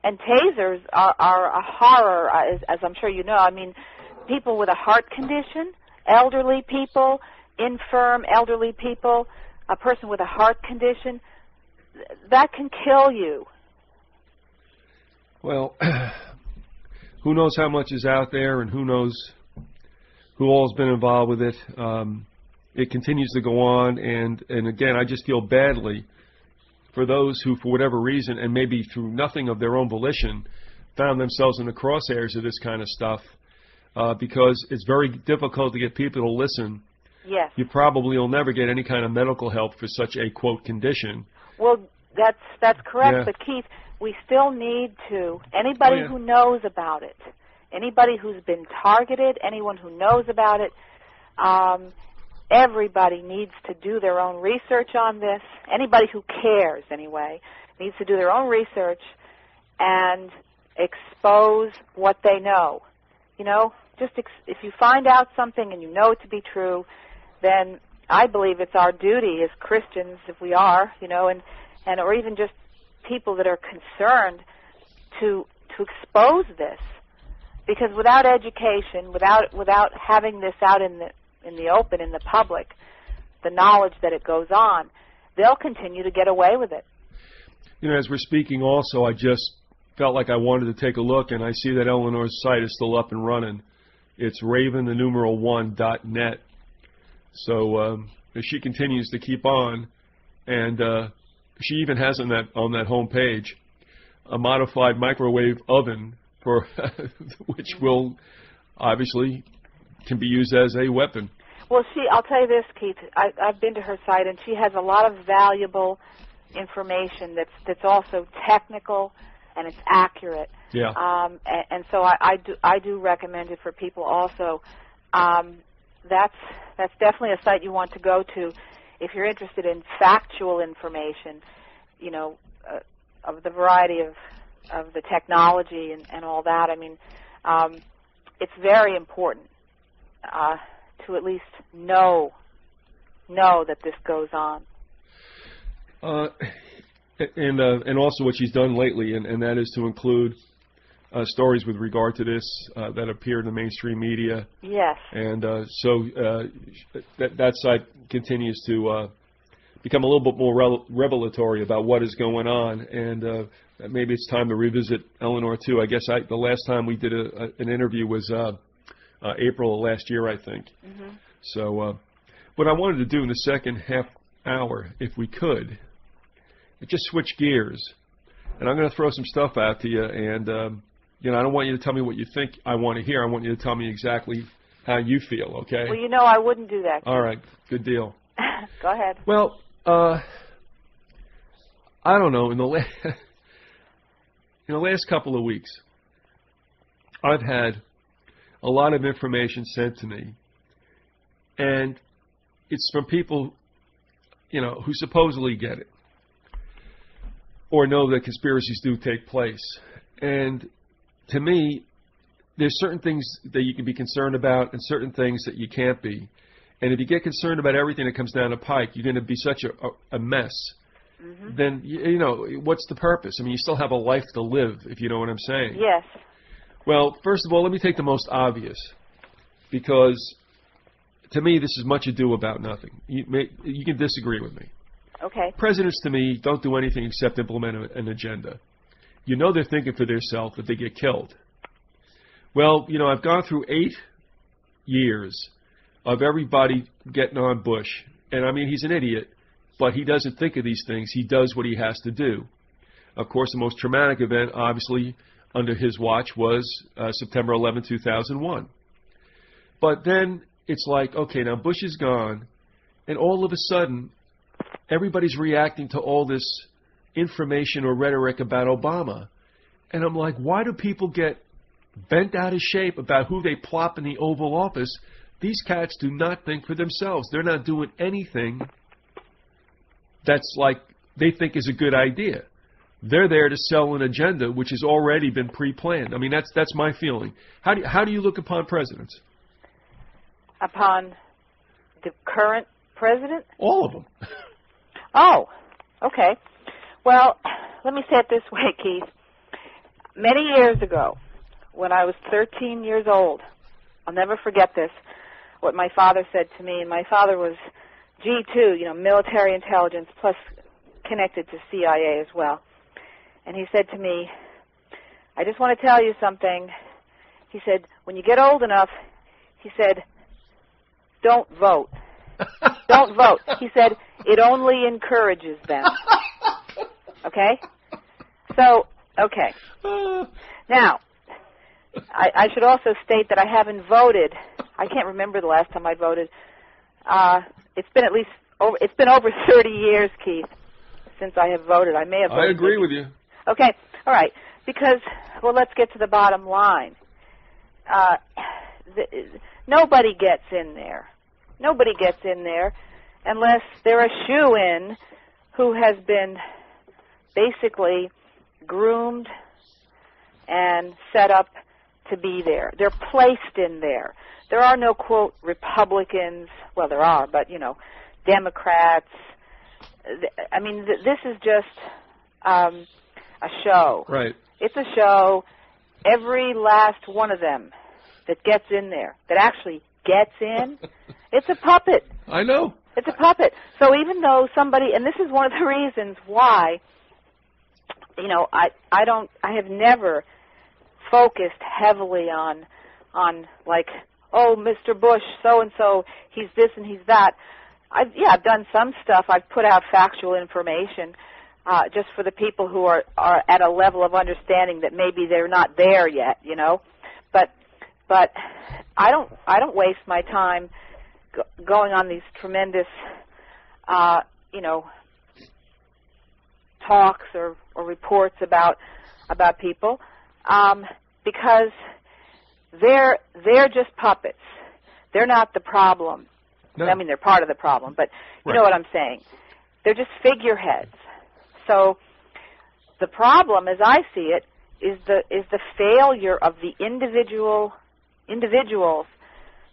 And tasers are a horror, as I'm sure you know. I mean, people with a heart condition, elderly people, infirm elderly people, a person with a heart condition, that can kill you. Well, who knows how much is out there, and who knows who all has been involved with it. It continues to go on, and again, I just feel badly for those who, for whatever reason, and maybe through nothing of their own volition, found themselves in the crosshairs of this kind of stuff, because it's very difficult to get people to listen. Yes. You probably will never get any kind of medical help for such a, quote, condition. Well, that's correct, Yeah. but Keith, we still need to, anybody who knows about it, anybody who's been targeted, anyone who knows about it, everybody needs to do their own research on this. Anybody who cares, anyway, needs to do their own research and expose what they know. You know, just if you find out something and you know it to be true, then I believe it's our duty as Christians, if we are, you know, and or even just people that are concerned to expose this, because without education, without having this out in the open, in the public, the knowledge that it goes on, they'll continue to get away with it. You know, as we're speaking also, I just felt like I wanted to take a look, and I see that Eleanor's site is still up and running. It's raven1.net. So she continues to keep on, and she even has on that home page a modified microwave oven for which will obviously can be used as a weapon. Well, I'll tell you this, Keith. I've been to her site, and she has a lot of valuable information that's also technical and it's accurate. Yeah. And so I do recommend it for people also. That's definitely a site you want to go to if you're interested in factual information, you know, of the variety of the technology and all that. I mean, it's very important to at least know that this goes on. And also what she's done lately, and that is to include stories with regard to this that appear in the mainstream media. Yes. And so that site continues to become a little bit more revelatory about what is going on, and maybe it's time to revisit Eleanor too. I guess the last time we did an interview was April of last year, I think. Mm-hmm. So what I wanted to do in the second half hour, if we could, just switch gears, and I'm going to throw some stuff out to you, and you know, I don't want you to tell me what you think I want to hear. I want you to tell me exactly how you feel, okay? Well, you know I wouldn't do that. All right, good deal. Go ahead. Well, I don't know. In the last couple of weeks, I've had a lot of information sent to me, and it's from people, you know, who supposedly get it or know that conspiracies do take place. And to me, there's certain things that you can be concerned about and certain things that you can't be. And if you get concerned about everything that comes down the pike, you're going to be such a mess. Mm-hmm. Then, you know, what's the purpose? I mean, you still have a life to live, if you know what I'm saying. Yes. Well, first of all, let me take the most obvious, because to me, this is much ado about nothing. You can disagree with me. Okay. Presidents, to me, don't do anything except implement an agenda. You know they're thinking for themselves if they get killed. Well, you know, I've gone through 8 years of everybody getting on Bush. And, I mean, he's an idiot, but he doesn't think of these things. He does what he has to do. Of course, the most traumatic event, obviously, under his watch was September 11, 2001. But then it's like, okay, now Bush is gone, and all of a sudden, everybody's reacting to all this information or rhetoric about Obama. And I'm like, why do people get bent out of shape about who they plop in the Oval Office? These cats do not think for themselves. They're not doing anything that's like they think is a good idea. They're there to sell an agenda which has already been pre-planned. I mean, that's my feeling. How do you look upon presidents? Upon the current president? All of them. Oh, okay. Well, let me say it this way, Keith. many years ago, when I was 13 years old, I'll never forget this, what my father said to me. And my father was G2, military intelligence, plus connected to CIA as well. And he said to me, I just want to tell you something. He said, when you get old enough, he said, don't vote. Don't vote. He said, it only encourages them. Okay? So, okay. Now, I should also state that I haven't voted. I can't remember the last time I voted. It's been it's been over 30 years, Keith, since I have voted. I may have voted. I agree with you. Okay, all right. Because, well, let's get to the bottom line. Nobody gets in there. Nobody gets in there unless they're a shoo-in who has been basically groomed and set up to be there. They're placed in there. There are no, quote, Republicans. Well, there are, but, Democrats. I mean, this is just a show. Right. It's a show. Every last one of them that gets in there, that actually gets in, it's a puppet. I know. It's a puppet. So even though somebody, and this is one of the reasons why, I have never focused heavily on like, oh, Mr. Bush, so-and-so, he's this and he's that. I've done some stuff. I've put out factual information just for the people who are at a level of understanding that maybe they're not there yet, But I don't waste my time going on these tremendous, talks or reports about people because they're just puppets. They're not the problem. No. I mean, they're part of the problem, but you know what I'm saying. They're just figureheads. So the problem, as I see it, is the failure of the individuals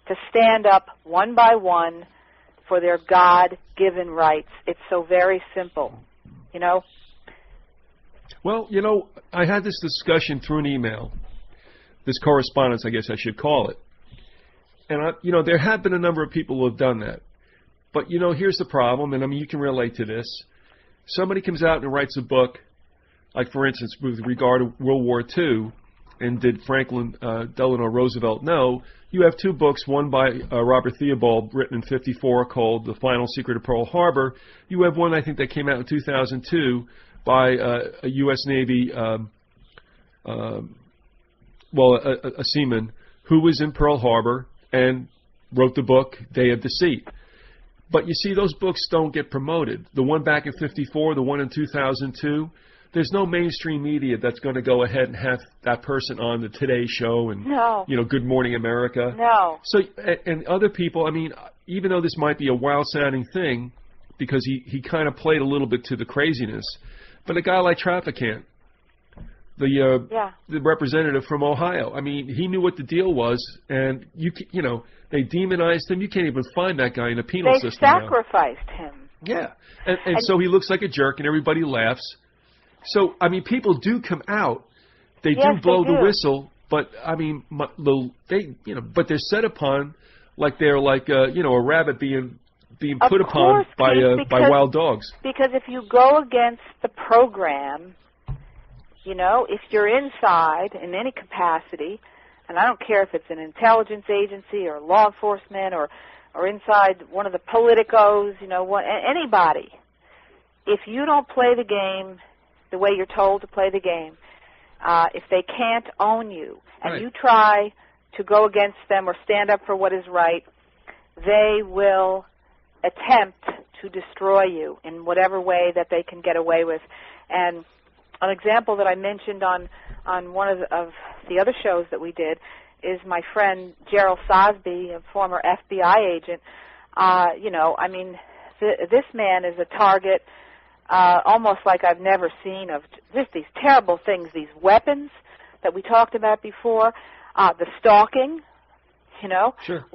to stand up one by one for their God-given rights. It's so very simple, Well, I had this discussion through an email, this correspondence, I guess I should call it. And, there have been a number of people who have done that. But, here's the problem, and, you can relate to this. Somebody comes out and writes a book, like, for instance, with regard to World War II, and did Franklin Delano Roosevelt know? You have two books, one by Robert Theobald, written in '54, called The Final Secret of Pearl Harbor. You have one, I think, that came out in 2002 by a U.S. Navy, a seaman who was in Pearl Harbor and wrote the book Day of Deceit. But you see, those books don't get promoted. The one back in '54, the one in 2002, there's no mainstream media that's going to go ahead and have that person on the Today Show and, Good Morning America. No. So, and other people, even though this might be a wild-sounding thing, because he kind of played a little bit to the craziness, but a guy like Traficant, the representative from Ohio, he knew what the deal was, and they demonized him. You can't even find that guy in a penal system now. They sacrificed him. Yeah, and so he looks like a jerk, and everybody laughs. So, people do come out. They do blow the whistle, but, but they're set upon like they're like, a rabbit being put upon by wild dogs. Because if you go against the program, if you're inside in any capacity, and I don't care if it's an intelligence agency or law enforcement or inside one of the politicos, anybody, if you don't play the game the way you're told to play the game, if they can't own you and you try to go against them or stand up for what is right, they will attempt to destroy you in whatever way that they can get away with. And an example that I mentioned on one of the other shows that we did is my friend Gerald Sosby, a former FBI agent. This man is a target almost like I've never seen, of just these terrible things, these weapons that we talked about before, the stalking, Sure.